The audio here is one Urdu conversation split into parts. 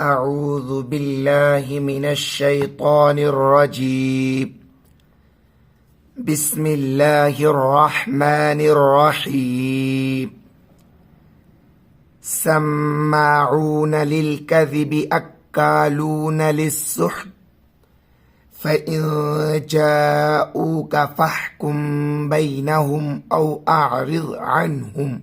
أعوذ بالله من الشيطان الرجيم. بسم الله الرحمن الرحيم. سماعون للكذب أكالون للسحت فإن جاءوك فاحكم بينهم أو أعرض عنهم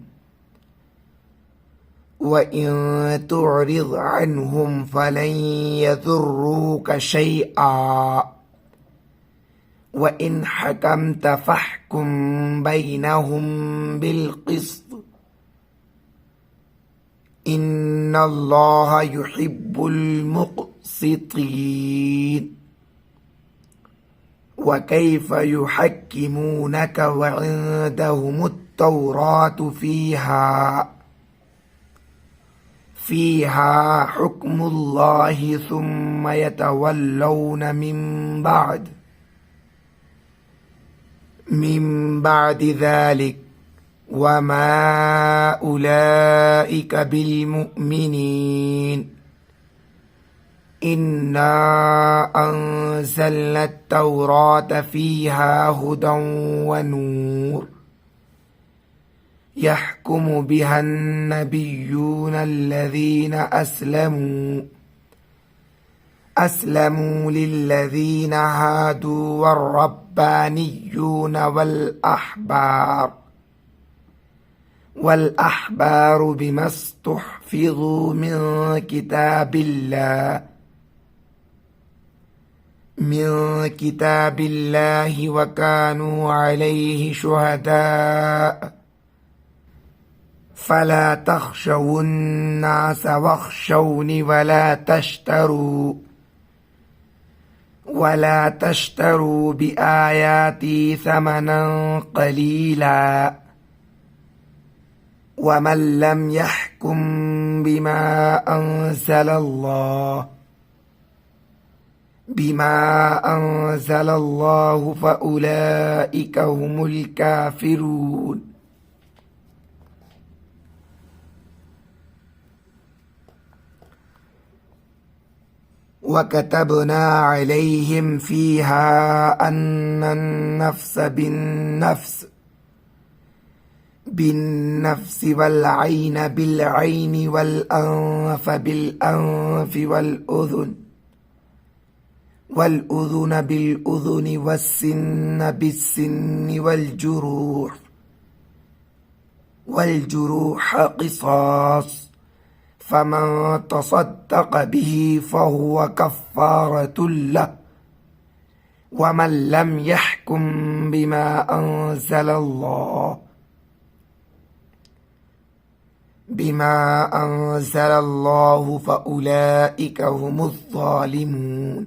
وإن تعرض عنهم فلن يضروك شيئا وإن حكمت فاحكم بينهم بالقسط إن الله يحب المقسطين. وكيف يحكمونك وعندهم التوراة فيها حكم الله ثم يتولون من بعد ذلك وما أولئك بالمؤمنين. إنا أنزلنا التوراة فيها هدى ونور يحكم بها النبيون الذين أسلموا للذين هادوا والربانيون والأحبار بما استحفظوا من كتاب الله وكانوا عليه شهداء فلا تخشوا الناس واخشوني ولا تشتروا بآياتي ثمنا قليلا ومن لم يحكم بما أنزل الله فأولئك هم الكافرون. وكتبنا عليهم فيها أن النفس بالنفس والعين بالعين والأنف بالأنف والأذن بالأذن والسن بالسن والجروح قصاص فمن تصدق به فهو كفارة له ومن لم يحكم بما أنزل الله فأولئك هم الظالمون.